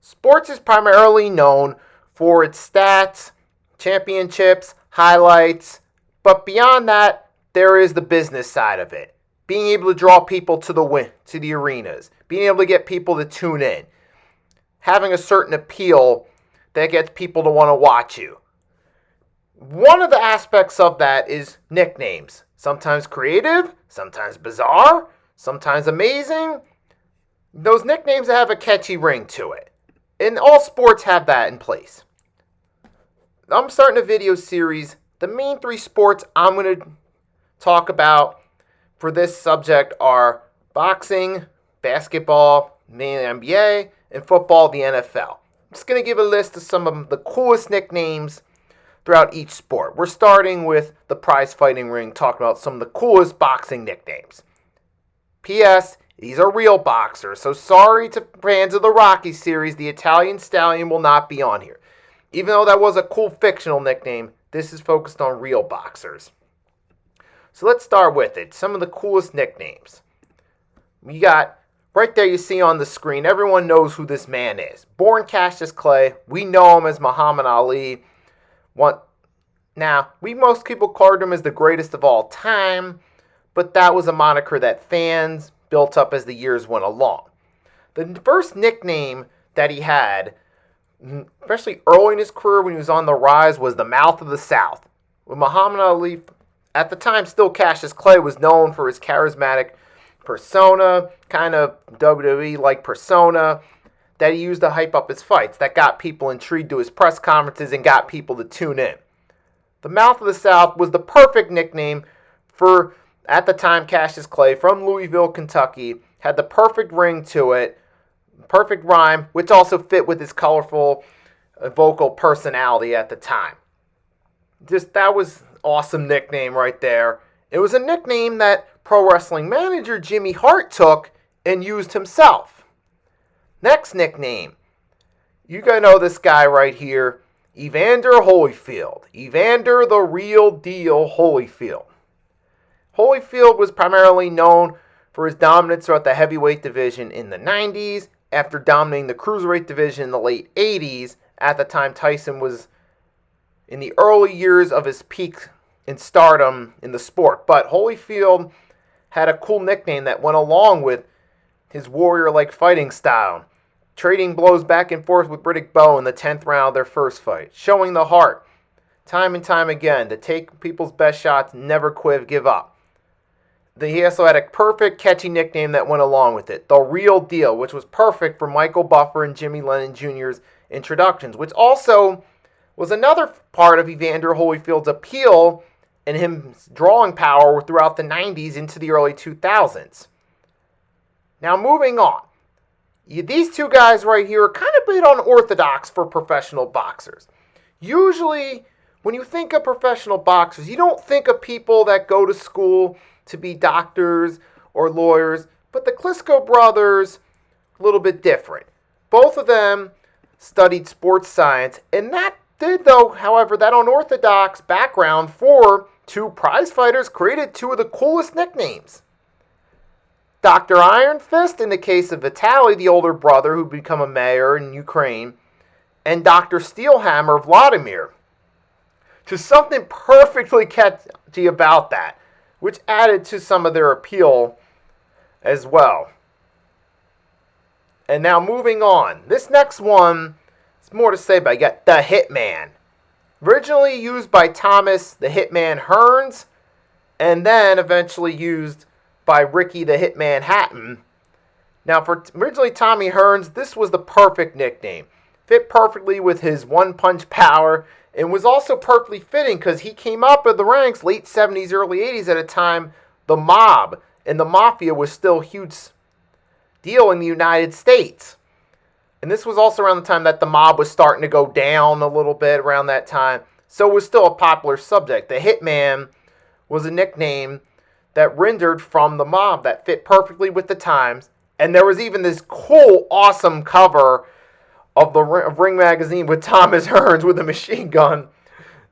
Sports is primarily known for its stats, championships, highlights, but beyond that, there is the business side of it. Being able to draw people to the arenas, being able to get people to tune in, having a certain appeal that gets people to want to watch you. One of the aspects of that is nicknames. Sometimes creative, sometimes bizarre, sometimes amazing. Those nicknames that have a catchy ring to it. And all sports have that in place. I'm starting a video series. The main three sports I'm going to talk about for this subject are boxing, basketball, mainly NBA, and football, the NFL. I'm just going to give a list of some of the coolest nicknames throughout each sport. We're starting with the prize fighting ring, talking about some of the coolest boxing nicknames. P.S. These are real boxers, so sorry to fans of the Rocky series, the Italian Stallion will not be on here. Even though that was a cool fictional nickname, this is focused on real boxers. So let's start with it. Some of the coolest nicknames. You got, right there you see on the screen, everyone knows who this man is. Born Cassius Clay, we know him as Muhammad Ali. Most people called him as the greatest of all time, but that was a moniker that fans built up as the years went along. The first nickname that he had, especially early in his career when he was on the rise, was the Mouth of the South. When Muhammad Ali, at the time still Cassius Clay, was known for his charismatic persona, kind of WWE-like persona, that he used to hype up his fights, that got people intrigued to his press conferences and got people to tune in. The Mouth of the South was the perfect nickname for, at the time, Cassius Clay from Louisville, Kentucky, had the perfect ring to it, perfect rhyme, which also fit with his colorful vocal personality at the time. That was awesome nickname right there. It was a nickname that pro wrestling manager Jimmy Hart took and used himself. Next nickname. You gotta know this guy right here, Evander Holyfield. Evander the Real Deal Holyfield. Holyfield was primarily known for his dominance throughout the heavyweight division in the 90s, after dominating the cruiserweight division in the late 80s. At the time, Tyson was in the early years of his peak in stardom in the sport. But Holyfield had a cool nickname that went along with his warrior-like fighting style, trading blows back and forth with Riddick Bowe in the 10th round of their first fight, showing the heart time and time again to take people's best shots, never quit, give up. He also had a perfect, catchy nickname that went along with it, The Real Deal, which was perfect for Michael Buffer and Jimmy Lennon Jr.'s introductions, which also was another part of Evander Holyfield's appeal and him drawing power throughout the 90s into the early 2000s. Now, moving on. These two guys right here are kind of a bit unorthodox for professional boxers. Usually, when you think of professional boxers, you don't think of people that go to school to be doctors or lawyers, but the Klitschko brothers, a little bit different. Both of them studied sports science, and that did, though, however, that unorthodox background for two prize fighters created two of the coolest nicknames. Dr. Iron Fist in the case of Vitaly, the older brother who'd become a mayor in Ukraine, and Dr. Steelhammer Vladimir. Just something perfectly catchy about that, which added to some of their appeal as well. And now moving on. This next one, it's more to say, but I got the Hitman. Originally used by Thomas the Hitman Hearns, and then eventually used by Ricky the Hitman Hatton. Now for originally Tommy Hearns, this was the perfect nickname. Fit perfectly with his one-punch power, and was also perfectly fitting because he came up in the ranks late 70s, early 80s at a time the mob and the mafia was still a huge deal in the United States. And this was also around the time that the mob was starting to go down a little bit around that time. So it was still a popular subject. The Hitman was a nickname that rendered from the mob that fit perfectly with the times. And there was even this cool, awesome cover of the Ring magazine with Thomas Hearns with a machine gun,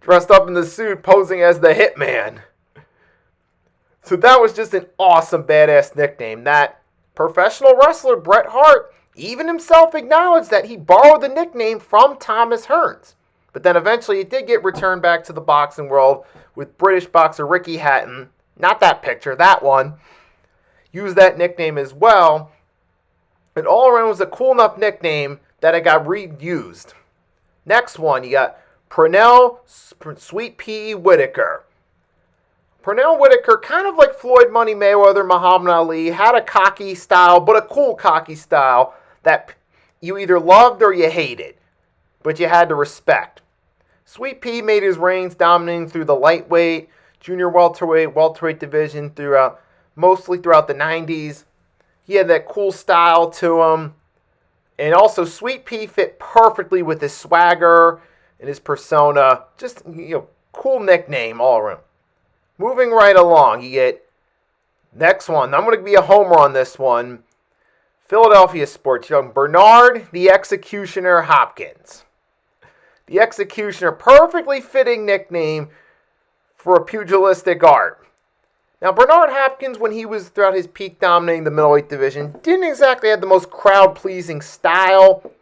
dressed up in the suit, posing as the Hitman. So that was just an awesome, badass nickname that professional wrestler Bret Hart even himself acknowledged that he borrowed the nickname from Thomas Hearns. But then eventually it did get returned back to the boxing world with British boxer Ricky Hatton, not that picture, that one, used that nickname as well. And all around was a cool enough nickname that it got reused. Next one, you got Pernell Sweet Pea Whitaker. Pernell Whitaker, kind of like Floyd Money Mayweather, Muhammad Ali, had a cocky style, but a cool cocky style that you either loved or you hated, but you had to respect. Sweet Pea made his reigns dominating through the lightweight, junior welterweight division mostly throughout the 90s. He had that cool style to him. And also, Sweet Pea fit perfectly with his swagger and his persona. Just, cool nickname all around. Moving right along, you get next one. I'm going to be a homer on this one. Philadelphia sports, Bernard the Executioner Hopkins. The Executioner, perfectly fitting nickname for a pugilistic art. Now, Bernard Hopkins, when he was throughout his peak dominating the middleweight division, didn't exactly have the most crowd-pleasing style,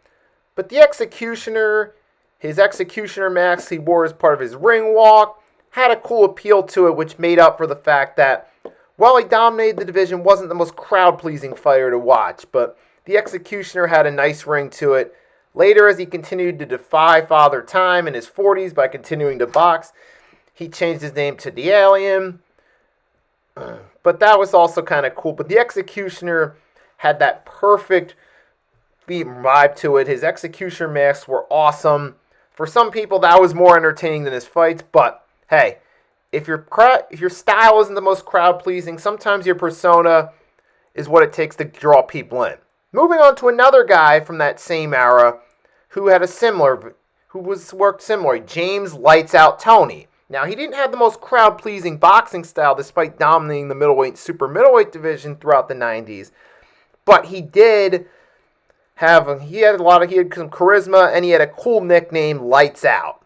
but the Executioner, his Executioner mask he wore as part of his ring walk, had a cool appeal to it, which made up for the fact that, while he dominated the division, wasn't the most crowd-pleasing fighter to watch, but the Executioner had a nice ring to it. Later, as he continued to defy Father Time in his 40s by continuing to box, he changed his name to The Alien. But that was also kind of cool. But the Executioner had that perfect vibe to it. His Executioner masks were awesome. For some people, that was more entertaining than his fights. But hey, if your style isn't the most crowd-pleasing, sometimes your persona is what it takes to draw people in. Moving on to another guy from that same era who worked similar, James Lights Out Tony. Now, he didn't have the most crowd-pleasing boxing style despite dominating the middleweight and super middleweight division throughout the 90s. But he had some charisma, and he had a cool nickname, Lights Out.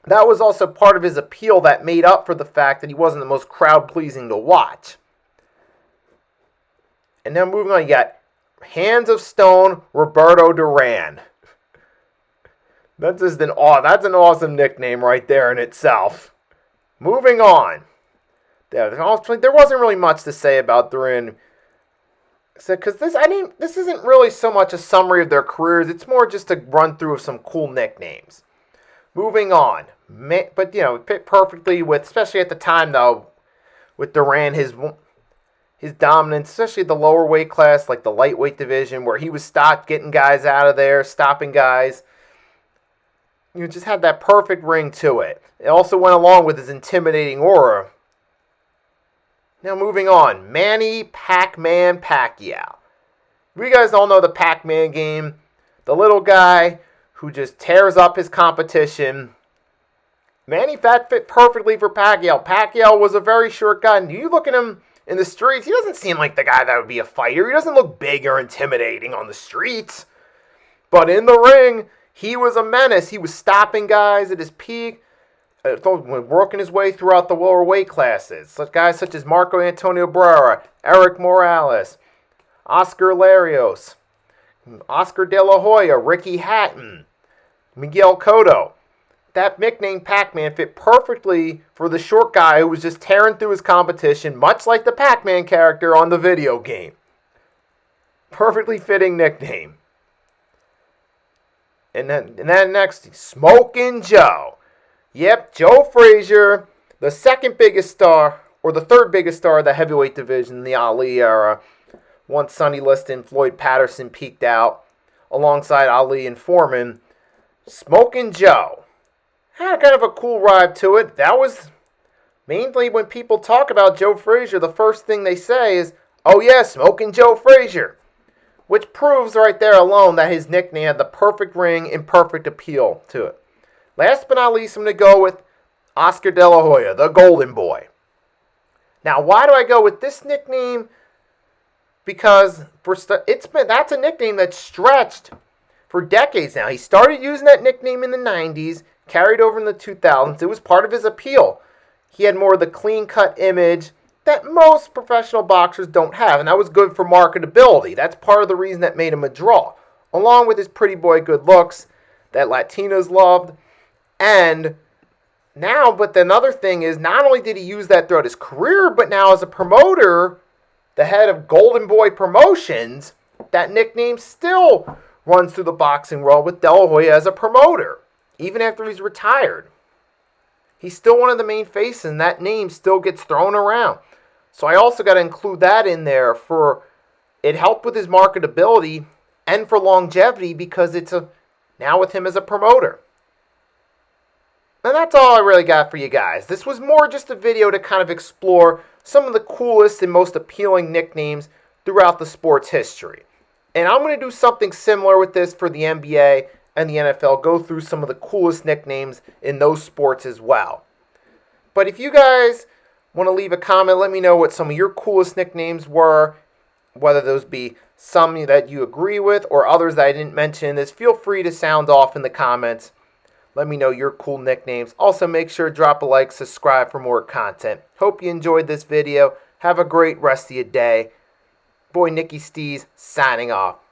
That was also part of his appeal that made up for the fact that he wasn't the most crowd-pleasing to watch. And now moving on, you got Hands of Stone, Roberto Duran. That's an awesome nickname right there in itself. Moving on. There wasn't really much to say about Duran. Because this isn't really so much a summary of their careers. It's more just a run through of some cool nicknames. Moving on. But, it fit perfectly with, especially at the time, though, with Duran, his dominance, especially at the lower weight class, like the lightweight division, where he was getting guys out of there, stopping guys. Just had that perfect ring to it. It also went along with his intimidating aura. Now moving on, Manny Pac-Man Pacquiao. You guys all know the Pac-Man game. The little guy who just tears up his competition. Manny fit perfectly for Pacquiao. Pacquiao was a very short guy. And you look at him in the streets, he doesn't seem like the guy that would be a fighter. He doesn't look big or intimidating on the streets. But in the ring, he was a menace. He was stopping guys at his peak, working his way throughout the lower weight classes. Guys such as Marco Antonio Barrera, Eric Morales, Oscar Larios, Oscar De La Hoya, Ricky Hatton, Miguel Cotto. That nickname Pac-Man fit perfectly for the short guy who was just tearing through his competition, much like the Pac-Man character on the video game. Perfectly fitting nickname. And then next, Smokin' Joe. Yep, Joe Frazier, the second biggest star, or the third biggest star of the heavyweight division in the Ali era. Once Sonny Liston, Floyd Patterson peaked out alongside Ali and Foreman. Smokin' Joe had kind of a cool vibe to it. That was mainly when people talk about Joe Frazier, the first thing they say is, oh yeah, Smokin' Joe Frazier. Which proves right there alone that his nickname had the perfect ring and perfect appeal to it. Last but not least, I'm going to go with Oscar De La Hoya, the Golden Boy. Now, why do I go with this nickname? Because that's a nickname that's stretched for decades now. He started using that nickname in the 90s, carried over in the 2000s. It was part of his appeal. He had more of the clean-cut image, that most professional boxers don't have, and that was good for marketability. That's part of the reason that made him a draw, along with his pretty boy good looks that Latinas loved. And now, but the another thing is, not only did he use that throughout his career, but now as a promoter, the head of Golden Boy Promotions, that nickname still runs through the boxing world with De La Hoya as a promoter, even after he's retired. He's still one of the main faces, and that name still gets thrown around. So I also got to include that in there for it helped with his marketability and for longevity because it's now with him as a promoter. And that's all I really got for you guys. This was more just a video to kind of explore some of the coolest and most appealing nicknames throughout the sport's history. And I'm going to do something similar with this for the NBA and the NFL, go through some of the coolest nicknames in those sports as well. But if you guys want to leave a comment, let me know what some of your coolest nicknames were, whether those be some that you agree with or others that I didn't mention in this. Feel free to sound off in the comments. Let me know your cool nicknames. Also, make sure to drop a like, subscribe for more content. Hope you enjoyed this video. Have a great rest of your day. Boy, Nicky Stees, signing off.